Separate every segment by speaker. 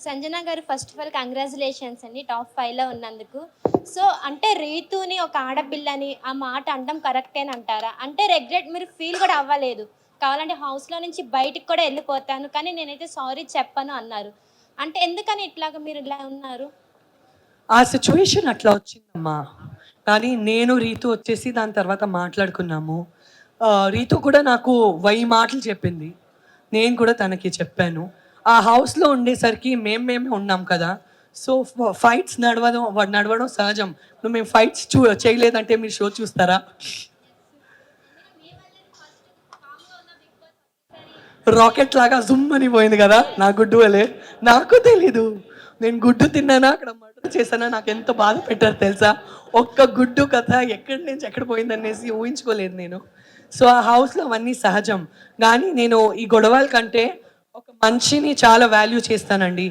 Speaker 1: సంజన గారు first of all congratulations అండి top 5లో ఉన్నందుకు. సో అంటే రీతుని ఒక ఆడపిల్లని ఆ మాట అనడం కరెక్టేనంటారా? అంటే రిగ్రెట్ మీరు ఫీల్ కూడా అవ్వలేదు. కావాలంటే హౌస్‌లో నుంచి బయటికి కూడా ఎళ్ళిపోతాను. కానీ నేనైతే సారీ చెప్పను అన్నారు. అంటే ఎందుకని ఇట్లాగ మీరు ఇలా ఉన్నారు?
Speaker 2: ఆ సిచ్యువేషన్ అట్లా వచ్చిందమ్మా. కానీ నేను, రీతు వచ్చేసి దాని తర్వాత మాట్లాడుకున్నాము. రీతు కూడా నాకు 1000 మాటలు చెప్పింది. నేను కూడా తనకి చెప్పాను. ఆ హౌస్‌లో ఉండేసరికి మేమే ఉన్నాం కదా! సో, ఫైట్స్ నడవడం సహజం. ఇప్పుడు మేము ఫైట్స్ చేయలేదంటే మీరు షో చూస్తారా? రాకెట్ లాగా జుమ్మని పోయింది కదా నా గుడ్డు వలె. నాకు తెలీదు నేను గుడ్డు తిన్నానా అక్కడ మర్డర్ చేశానా నాకు ఎంత బాధ పెట్టారు తెలుసా. ఒక్క గుడ్డు కథ ఎక్కడి నుంచి ఎక్కడ పోయిందనేసి ఊహించుకోలేదు నేను. సో ఆ హౌస్లో అవన్నీ సహజం. కానీ నేను ఈ గొడవల కంటే ఒక మనిషిని చాలా వాల్యూ చేస్తానండి.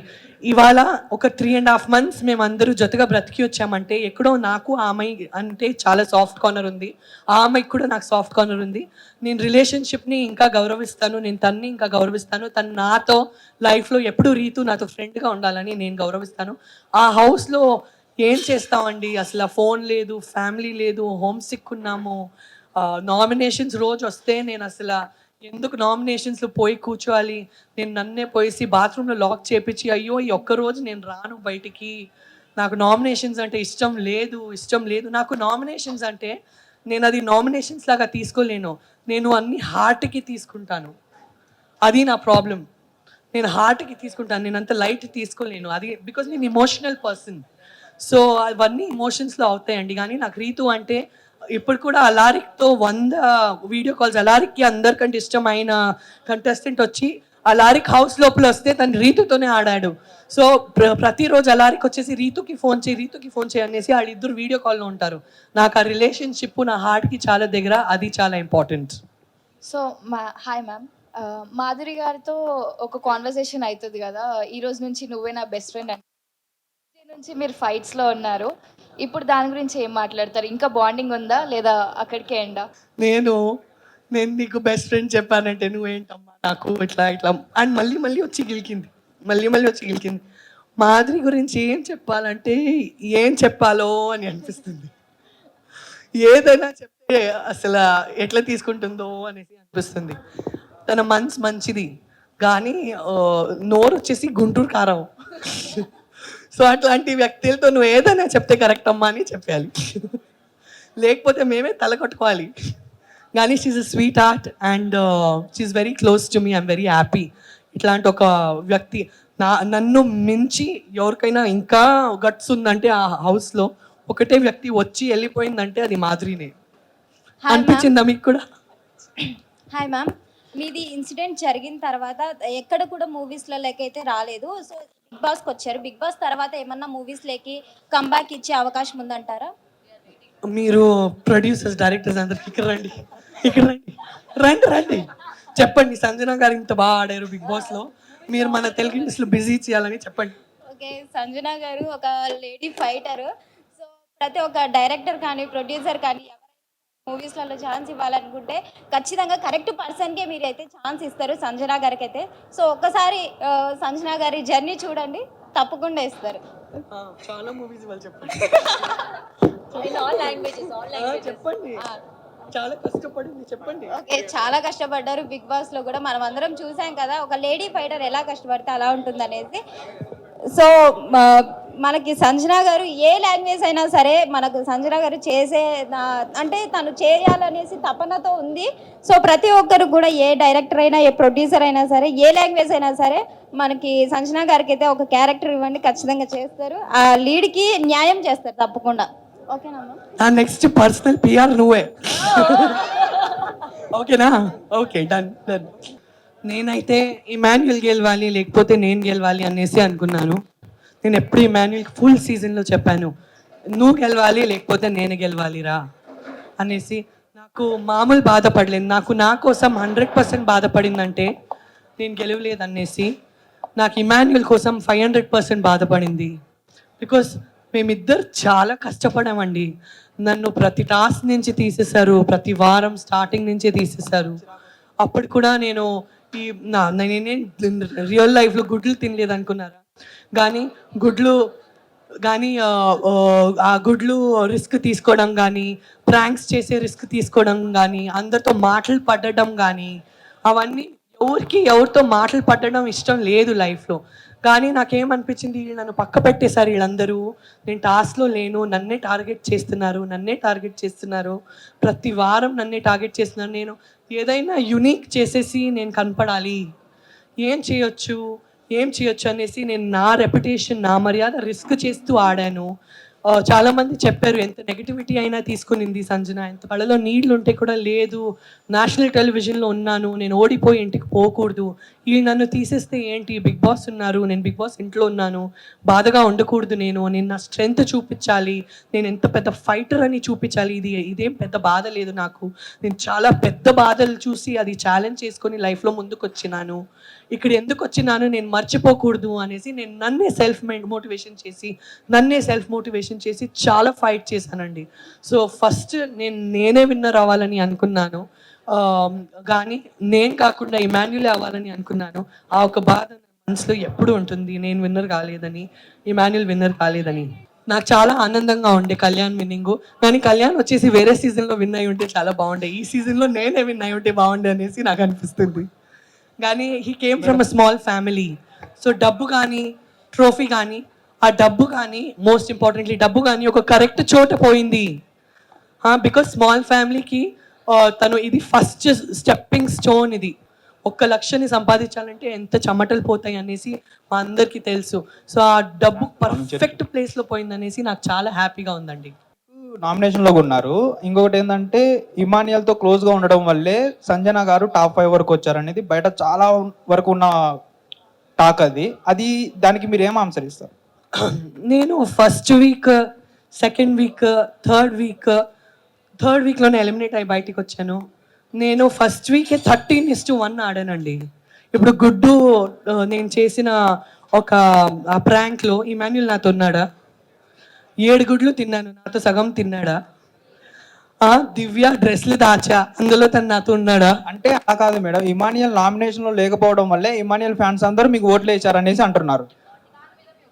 Speaker 2: ఇవాళ ఒక 3.5 months మేమందరూ జతగా బ్రతికి వచ్చామంటే ఎక్కడో నాకు ఆ అమ్మాయి అంటే చాలా సాఫ్ట్ కార్నర్ ఉంది. ఆ అమ్మాయికి కూడా నాకు సాఫ్ట్ కార్నర్ ఉంది. నేను రిలేషన్షిప్ని ఇంకా గౌరవిస్తాను. నేను తన్ని ఇంకా గౌరవిస్తాను. తను నాతో లైఫ్లో ఎప్పుడు రీతు నాతో ఫ్రెండ్గా ఉండాలని నేను గౌరవిస్తాను. ఆ హౌస్లో ఏం చేస్తామండి, అసలు ఫోన్ లేదు, ఫ్యామిలీ లేదు, హోమ్ సిక్ ఉన్నాము. నామినేషన్స్ రోజు వస్తే నేను అసలు ఎందుకు నామినేషన్స్లో పోయి కూర్చోవాలి, నేను నన్నే పోయేసి బాత్రూంలో లాక్ చేపించి అయ్యో ఈ ఒక్కరోజు నేను రాను బయటికి, నాకు నామినేషన్స్ అంటే ఇష్టం లేదు. నాకు నామినేషన్స్ అంటే నేను అది నామినేషన్స్ లాగా తీసుకోలేను. నేను అన్ని హార్ట్కి తీసుకుంటాను. అది నా ప్రాబ్లం. నేను హార్ట్కి తీసుకుంటాను. నేను అంత లైట్ తీసుకోలేను. అది బికాజ్ నేను ఇమోషనల్ పర్సన్. సో అవన్నీ ఇమోషన్స్లో అవుతాయండి. కానీ నాకు రీతు అంటే ఇప్పుడు కూడా అలారిక్తో 100 వీడియో కాల్స్. అలారిక్కి అందరికంటే ఇష్టమైన కంటెస్టెంట్ వచ్చి అలారిక్ హౌస్ లోపల వస్తే తను రీతుతోనే ఆడాడు. సో ప్రతిరోజు అలారిక్ వచ్చేసి రీతుకి ఫోన్ చేయి అనేసి వాళ్ళిద్దరు వీడియో కాల్లో ఉంటారు. నాకు ఆ రిలేషన్షిప్ నా హార్ట్కి చాలా దగ్గర. అది చాలా important.
Speaker 3: So hi ma'am. Madhuri గారితో ఒక కాన్వర్సేషన్ అవుతుంది కదా, ఈ రోజు నుంచి నువ్వే నా బెస్ట్ ఫ్రెండ్ అని నుంచి మీరు ఫైట్స్లో ఉన్నారు. ఇప్పుడు దాని గురించి ఏం మాట్లాడతారు? ఇంకా బాండింగ్ ఉందా లేదా అక్కడికే ఎండా?
Speaker 2: నేను నీకు బెస్ట్ ఫ్రెండ్ చెప్పానంటే నువ్వేంటమ్మా నాకు ఇట్లా అండ్ మళ్ళీ వచ్చి గెలికింది. మాధురి గురించి ఏం చెప్పాలంటే ఏం చెప్పాలో అని అనిపిస్తుంది. ఏదైనా చెప్తే అసలు ఎట్లా తీసుకుంటుందో అనేసి అనిపిస్తుంది. తన మనసు మంచిది కానీ నోరు వచ్చేసి గుంటూరు కారం. సో అట్లాంటి వ్యక్తులతో నువ్వు ఏదైనా చెప్తే కరెక్ట్ అమ్మా అని చెప్పాలి, లేకపోతే మేమే తల కొట్టుకోవాలి. కానీ she's a sweetheart and she's very close to me. I'm very happy. ఇట్లాంటి ఒక వ్యక్తి నన్ను మించి ఎవరికైనా ఇంకా గట్స్ ఉందంటే ఆ హౌస్లో ఒకటే వ్యక్తి వచ్చి వెళ్ళిపోయిందంటే అది మాధురినే. అనిపించిందా మీకు కూడా?
Speaker 1: Hi ma'am. మీది ఇన్సిడెంట్ జరిగిన తర్వాత ఎక్కడ కూడా మూవీస్లలోకి అయితే రాలేదు. సో బిగ్ బాస్కి వచ్చారు. బిగ్ బాస్ తర్వాత ఏమన్నా మూవీస్లోకి కంబ్యాక్ ఇచ్చే అవకాశం ఉందంటారా?
Speaker 2: మీరు ప్రొడ్యూసర్స్, డైరెక్టర్స్ అందరికి ఇక్కడ రండి చెప్పండి. సంజన గారు ఇంత బాగా ఆడారు బిగ్ బాస్లో, మీరు మన తెలుగు ఇండస్ట్రీలో బిజీ చేయాలని చెప్పండి.
Speaker 1: ఓకే, సంజన గారు ఒక లేడీ ఫైటరు. సో ప్రతి ఒక్క డైరెక్టర్ కానీ ప్రొడ్యూసర్ కానీ మూవీస్లలో ఛాన్స్ ఇవ్వాలనుకుంటే ఖచ్చితంగా కరెక్ట్ పర్సన్కే మీరు అయితే ఛాన్స్ ఇస్తారు సంజన గారికి అయితే. సో ఒక్కసారి సంజన గారి జర్నీ చూడండి, తప్పకుండా ఇస్తారు.
Speaker 2: చాలా మూవీస్ ఇవ్వాలి చెప్పండి.
Speaker 1: చెప్పండి.
Speaker 2: చాలా కష్టపడింది చెప్పండి.
Speaker 1: ఓకే, చాలా కష్టపడ్డారు బిగ్ బాస్లో కూడా మనం అందరం చూసాం కదా, ఒక లేడీ ఫైటర్ ఎలా కష్టపడితే అలా ఉంటుంది అనేది. సో మనకి సంజన గారు ఏ లాంగ్వేజ్ అయినా సరే మనకు సంజన గారు చేసే అంటే తను చేయాలనేసి తపనతో ఉంది. సో ప్రతి ఒక్కరు కూడా ఏ డైరెక్టర్ అయినా ఏ ప్రొడ్యూసర్ అయినా సరే ఏ లాంగ్వేజ్ అయినా సరే మనకి సంజన గారికి అయితే ఒక క్యారెక్టర్ ఇవ్వండి, ఖచ్చితంగా చేస్తారు. ఆ లీడ్కి న్యాయం చేస్తారు తప్పకుండా. ఓకేనా?
Speaker 2: నెక్స్ట్ పర్సనల్ పిఆర్ నువ్వే. ఓకేనా? Okay, done. నేనైతే ఇమాన్యుయల్ గెలవాలి లేకపోతే నేను గెలవాలి అనేసి అనుకున్నాను. నేను ఎప్పుడు ఇమాన్యుయల్ ఫుల్ సీజన్లో చెప్పాను, నువ్వు గెలవాలి లేకపోతే నేను గెలవాలిరా అనేసి. నాకు మామూలు బాధపడలేదు. నా కోసం 100% బాధపడిందంటే నేను గెలవలేదు అనేసి. నాకు ఇమాన్యుయల్ కోసం 500% బాధపడింది. బికాస్ మేమిద్దరు చాలా కష్టపడామండి. నన్ను ప్రతి టాస్క్ నుంచి తీసేశారు, ప్రతి వారం స్టార్టింగ్ నుంచే తీసేశారు. అప్పుడు కూడా నేనేం రియల్ లైఫ్లో గుడ్లు తినలేదు అనుకున్నారా? కానీ గుడ్లు కానీ ఆ గుడ్లు రిస్క్ తీసుకోవడం కానీ, ప్రాంక్స్ చేసే రిస్క్ తీసుకోవడం కానీ, అందరితో మాటలు పడడం కానీ, అవన్నీ ఎవరితో మాటలు పడడం ఇష్టం లేదు లైఫ్లో. కానీ నాకేమనిపించింది, వీళ్ళు నన్ను పక్క పెట్టేశారు వీళ్ళందరూ. నేను టాస్క్లో లేను, నన్నే టార్గెట్ చేస్తున్నారు. ప్రతి వారం నన్నే టార్గెట్ చేస్తున్నారు. నేను ఏదైనా యునిక్ చేసేసి నేను కనపడాలి, ఏం చేయొచ్చు అనేసి నేను నా రెప్యుటేషన్, నా మర్యాద రిస్క్ చేస్తూ ఆడాను. చాలామంది చెప్పారు ఎంత నెగిటివిటీ అయినా తీసుకునింది సంజన, ఎంత కళ్ళలో నీళ్ళు ఉంటే కూడా లేదు, నేషనల్ టెలివిజన్లో ఉన్నాను, నేను ఓడిపోయి ఇంటికి పోకూడదు, వీళ్ళు నన్ను తీసేస్తే ఏంటి, బిగ్ బాస్ ఉన్నారు, నేను బిగ్ బాస్ ఇంట్లో ఉన్నాను, బాధగా ఉండకూడదు, నేను నా స్ట్రెంగ్త్ చూపించాలి, నేను ఎంత పెద్ద ఫైటర్ అని చూపించాలి, ఇదేం పెద్ద బాధ లేదు నాకు, నేను చాలా పెద్ద బాధలు చూసి అది ఛాలెంజ్ చేసుకొని లైఫ్లో ముందుకు వచ్చినాను, ఇక్కడ ఎందుకు వచ్చినాను నేను మర్చిపోకూడదు అనేసి నేను నన్నే సెల్ఫ్ మోటివేషన్ చేసి చాలా ఫైట్ చేశానండి. సో ఫస్ట్ నేనే విన్నర్ అవ్వాలని అనుకున్నాను, కానీ నేను కాకుండా ఇమాన్యులే అవ్వాలని అనుకున్నాను. ఆ ఒక బాధ నా మనసులో ఎప్పుడు ఉంటుంది, నేను విన్నర్ కాలేదని, ఇమాన్యుల్ విన్నర్ కాలేదని. నాకు చాలా ఆనందంగా ఉండే కళ్యాణ్ విన్నింగు, కానీ కళ్యాణ్ వచ్చేసి వేరే సీజన్లో విన్ అయి ఉంటే చాలా బాగుండే, ఈ సీజన్లో నేనే విన్ అయి ఉంటే బాగుండే అనేసి నాకు అనిపిస్తుంది. కానీ he came from a small family. So డబ్బు కానీ, ట్రోఫీ కానీ, ఆ డబ్బు కానీ, మోస్ట్ ఇంపార్టెంట్లీ డబ్బు కానీ ఒక కరెక్ట్ చోట పోయింది. బికాస్ స్మాల్ ఫ్యామిలీకి తను ఇది ఫస్ట్ స్టెప్పింగ్ స్టోన్. ఇది 1 లక్షని సంపాదించాలంటే ఎంత చెమటలు పోతాయి అనేసి మా అందరికీ తెలుసు. సో ఆ డబ్బు పర్ఫెక్ట్ ప్లేస్లో పోయిందనేసి నాకు చాలా హ్యాపీగా ఉందండి.
Speaker 4: నామినేషన్లో ఉన్నారు. ఇంకొకటి ఏంటంటే ఇమానియల్తో క్లోజ్గా ఉండడం వల్లే సంజన గారు టాప్ 5 వరకు వచ్చారనేది బయట చాలా వరకు ఉన్న టాక్. అది దానికి మీరు ఏం ఆన్సర్ ఇస్తారు?
Speaker 2: నేను first week, second week, third వీక్లోనే ఎలిమినేట్ అయ్యి బయటికి వచ్చాను. నేను ఫస్ట్ వీకే 13:1 ఆడానండి. ఇప్పుడు గుడ్డు నేను చేసిన ఒక ఆ ప్రాంక్లో ఇమాన్యుల్ నాతో ఉన్నాడా? 7 గుడ్లు తిన్నాను, నాతో సగం తిన్నాడా? దివ్య డ్రెస్లు దాచా, అందులో తను నాతో ఉన్నాడా?
Speaker 4: అంటే అలా కాదు మేడం, ఇమానియల్ నామినేషన్లో లేకపోవడం వల్లే ఇమానియల్ ఫ్యాన్స్ అందరూ మీకు ఓట్లు వేసారనేసి అంటున్నారు.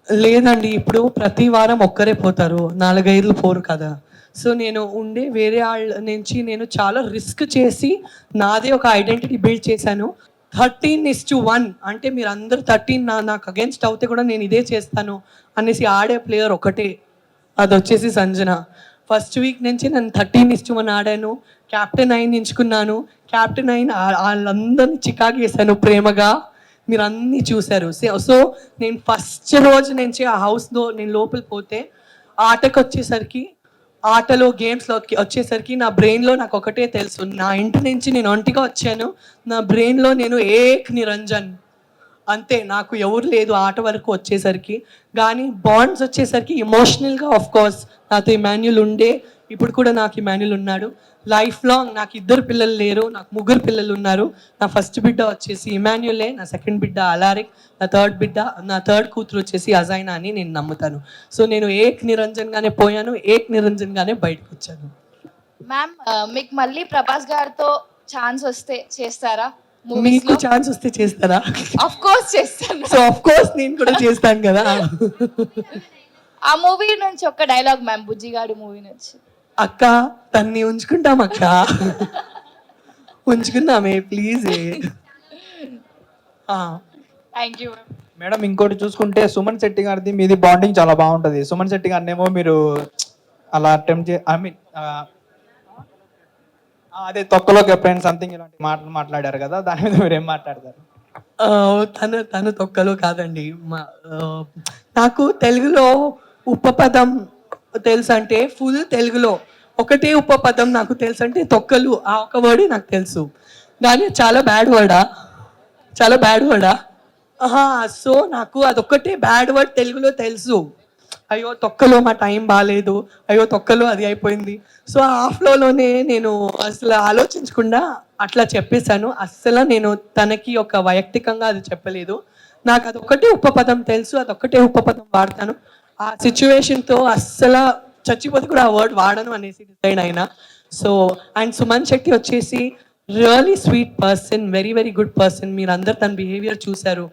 Speaker 2: లేదండి, ఇప్పుడు ప్రతి వారం ఒక్కరే పోతారు, 4-5 పోరు కదా. సో నేను వేరే వాళ్ళ నుంచి నేను చాలా రిస్క్ చేసి నాదే ఒక ఐడెంటిటీ బిల్డ్ చేశాను. 13:1 అంటే మీరు అందరూ 13 నాకు అగేన్స్ట్ అవుతే కూడా నేను ఇదే చేస్తాను అనేసి ఆడే ప్లేయర్ ఒకటే, అది వచ్చేసి సంజన. ఫస్ట్ వీక్ నుంచి నేను 13:1 ఆడాను, క్యాప్టెన్ అయిన ఎంచుకున్నాను, క్యాప్టెన్ అయిన వాళ్ళందరినీ చికాకు చేశాను ప్రేమగా, మీరు అన్నీ చూశారు. సో నేను ఫస్ట్ రోజు నుంచి ఆ హౌస్లో నేను లోపల పోతే ఆటలో గేమ్స్లో వచ్చేసరికి నా బ్రెయిన్లో నాకు ఒకటే తెలుసు, నా ఇంటి నుంచి నేను ఒంటిగా వచ్చాను, నా బ్రెయిన్లో నేను ఏక్ నిరంజన్ అంతే, నాకు ఎవరు లేదు ఆట వరకు వచ్చేసరికి. కానీ బాండ్స్ వచ్చేసరికి ఎమోషనల్గా ఆఫ్ కోర్స్ నాతో ఇమాన్యుల్ ఉండే, ఇప్పుడు కూడా నాకు ఇమాన్యుల్ ఉన్నాడు. లైఫ్ లాంగ్ నాకు 2 పిల్లలు లేరు, నాకు 3 పిల్లలు ఉన్నారు. నా ఫస్ట్ బిడ్డ వచ్చేసి ఇమాన్యులే, నా సెకండ్ బిడ్డ అలారిక్, నా థర్డ్ కూతురు వచ్చేసి అజైనా అని నేను నమ్ముతాను. సో నేను ఏక్ నిరంజన్గానే పోయాను, ఏక్ నిరంజన్గానే బయటకు వచ్చాను.
Speaker 3: మ్యామ్, మీకు మళ్ళీ ప్రభాస్ గారితో ఛాన్స్ వస్తే చేస్తారా?
Speaker 2: మీకు ఛాన్స్ వస్తే చేస్తారా?
Speaker 3: ఆఫ్ కోర్స్ చేస్తాను.
Speaker 2: సో ఆఫ్ కోర్స్ నేను కూడా చేస్తాను కదా.
Speaker 3: ఆ మూవీ నుంచి ఒక డైలాగ్ మ్యామ్, బుజ్జిగాడు మూవీ నుంచి.
Speaker 2: అక్క తన్ని ఉంచుకుంటాం అక్క, ఉంచుకుందామే ప్లీజ్.
Speaker 3: Thank you
Speaker 4: madam. ఇంకోటి చూసుకుంటే సుమన్ శెట్టి గారిది మీది బాండింగ్ చాలా బాగుంటుంది. సుమన్ శెట్టి గారినేమో మీరు అలా అటెంప్ట్ అదే తొక్కలోకి ఎప్పుడైనా సంథింగ్ ఇలాంటి మాటలు మాట్లాడారు కదా, దాని మీద మీరు ఏం మాట్లాడతారు?
Speaker 2: తను తొక్కలో కాదండి. నాకు తెలుగులో ఉపపదం తెలుసు అంటే ఫుల్ తెలుగులో ఒకటే ఉపపదం నాకు తెలుసు అంటే తొక్కలు, ఆ ఒక వర్డే నాకు తెలుసు. కానీ చాలా బ్యాడ్ వర్డా. సో నాకు అదొక్కటే బ్యాడ్ వర్డ్ తెలుగులో తెలుసు. అయ్యో తొక్కలో మా టైం బాగాలేదు, అయ్యో తొక్కలో అది అయిపోయింది. సో ఆ ఫ్లోలోనే నేను అసలు ఆలోచించకుండా అట్లా చెప్పేశాను. అస్సలు నేను తనకి ఒక వైయక్తికంగా అది చెప్పలేదు. నాకు అదొక్కటే ఉపపదం తెలుసు, అదొక్కటే ఉపపదం వాడతాను. ఆ సిచ్యువేషన్తో అస్సలు చచ్చిపోతే కూడా ఆ వర్డ్ వాడను అనేసి డిసైడ్ అయినా. సో అండ్ సుమన్ శెట్టి వచ్చేసి really sweet person, very very good person. మీరు అందరు తన బిహేవియర్ చూశారు,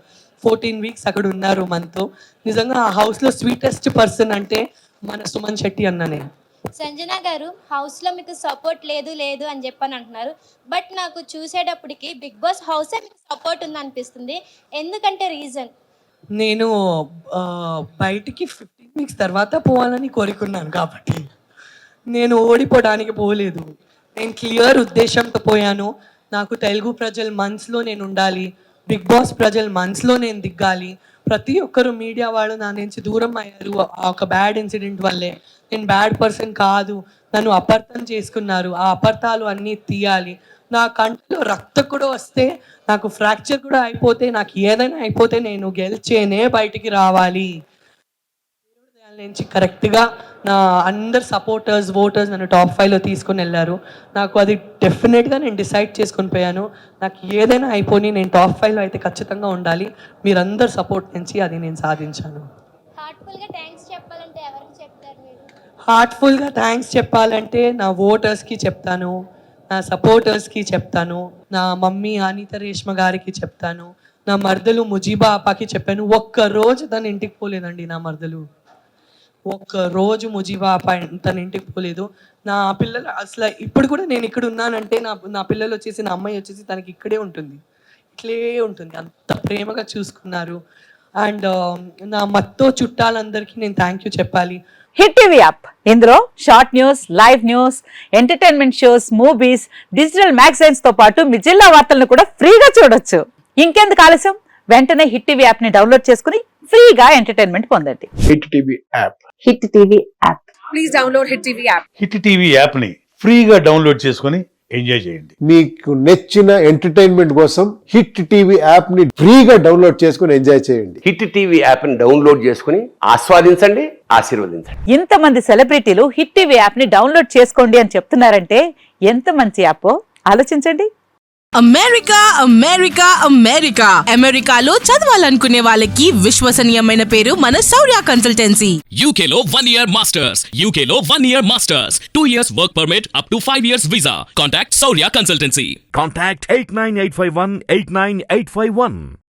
Speaker 2: 14 వీక్స్ అక్కడ ఉన్నారు మనతో. నిజంగా ఆ హౌస్లో స్వీటెస్ట్ పర్సన్ అంటే మన సుమన్ శెట్టి అన్ననే.
Speaker 5: సంజన గారు, హౌస్లో మీకు సపోర్ట్ లేదు లేదు అని చెప్పని అంటున్నారు. బట్ నాకు చూసేటప్పటికి బిగ్ బాస్ హౌసే మీకు సపోర్ట్ ఉంది అనిపిస్తుంది. ఎందుకంటే రీజన్?
Speaker 2: నేను బయటికి 15 వీక్స్ తర్వాత పోవాలని కోరుకున్నాను కాబట్టి నేను ఓడిపోవడానికి పోలేదు. నేను క్లియర్ ఉద్దేశంతో పోయాను. నాకు తెలుగు ప్రజల మనసులో నేను ఉండాలి, బిగ్ బాస్ ప్రజల మనసులో నేను దిగాలి. ప్రతి ఒక్కరు మీడియా వాళ్ళు నా నుంచి దూరం అయ్యారు ఆ ఒక బ్యాడ్ ఇన్సిడెంట్ వల్లే. నేను బ్యాడ్ పర్సన్ కాదు, నన్ను అపార్థం చేసుకున్నారు. ఆ అపార్థాలు అన్నీ తీయాలి. నా కంటిలో రక్తం కూడా వస్తే, నాకు ఫ్రాక్చర్ కూడా అయిపోతే, నాకు ఏదైనా అయిపోతే నేను గెలిచేనే బయటికి రావాలి. నుంచి కరెక్ట్గా నా అందరు సపోర్టర్స్ ఓటర్స్ నన్ను టాప్ 5లో తీసుకొని వెళ్ళారు. నాకు అది డెఫినెట్గా నేను డిసైడ్ చేసుకొని పోయాను. నాకు ఏదైనా అయిపోయి నేను టాప్ 5లో అయితే ఖచ్చితంగా ఉండాలి. మీరందరు సపోర్ట్ నుంచి అది నేను సాధించాను.
Speaker 5: హార్ట్ఫుల్గా థ్యాంక్స్ చెప్పాలంటే ఎవరికి చెప్తారు మీరు?
Speaker 2: హార్ట్ఫుల్గా థ్యాంక్స్ చెప్పాలంటే నా ఓటర్స్కి చెప్తాను, నా సపోర్టర్స్కి చెప్తాను, నా మమ్మీ అనిత రేష్మ గారికి చెప్తాను, నా మరదలు ముజీబా అప్పాకి చెప్పాను. ఒక్కరోజు తన ఇంటికి పోలేదండి నా మరదలు. ఒక్కరోజు ముజీబా అప్ప తన ఇంటికి పోలేదు. నా పిల్లలు అసలు ఇప్పుడు కూడా నేను ఇక్కడ ఉన్నానంటే నా పిల్లలు వచ్చేసి, నా అమ్మాయి వచ్చేసి తనకి ఇక్కడే ఉంటుంది, ఇట్లే ఉంటుంది. అంత ప్రేమగా చూసుకున్నారు. అండ్ నా మత్తో చుట్టాలందరికీ నేను థ్యాంక్ యూ చెప్పాలి.
Speaker 6: హిట్ టీవీ యాప్, ఇందులో short news, live news, entertainment shows, movies, digital magazines తో పాటు మీ జిల్లా వార్తలను కూడా ఫ్రీగా చూడొచ్చు. ఇంకెందుకు ఆలస్యం, వెంటనే హిట్ టీవీ యాప్ ని డౌన్లోడ్ చేసుకుని ఫ్రీగా ఎంటర్టైన్మెంట్ పొందండి.
Speaker 7: Hit TV app.
Speaker 6: Hit TV app.
Speaker 8: Please download hit TV app.
Speaker 9: Hit TV యాప్ని ఫ్రీగా డౌన్లోడ్ చేసుకొని ఎంజాయ్ చేయండి.
Speaker 7: మీకు నచ్చిన ఎంటర్టైన్మెంట్ కోసం హిట్ టీవీ యాప్ ని ఫ్రీగా డౌన్లోడ్ చేసుకొని ఎంజాయ్ చేయండి.
Speaker 10: హిట్ టీవీ యాప్ ని డౌన్లోడ్ చేసుకుని ఆస్వాదించండి, ఆశీర్వదించండి.
Speaker 6: ఇంతమంది సెలబ్రిటీలు హిట్ టీవీ యాప్ ని డౌన్లోడ్ చేసుకోండి అని చెప్తున్నారంటే ఎంత మంచి యాప్ ఆలోచించండి.
Speaker 8: అమెరికా అమెరికా అమెరికా అమెరికాలో చదవాలనుకునే వాళ్ళకి విశ్వసనీయమైన పేరు మన శౌర్య కన్సల్టెన్సీ.
Speaker 11: UK లో 1 year masters. UK లో 1 year masters. 2 years work permit up to 5 years visa. Contact Saurya Consultancy.
Speaker 12: Contact 89851 89851.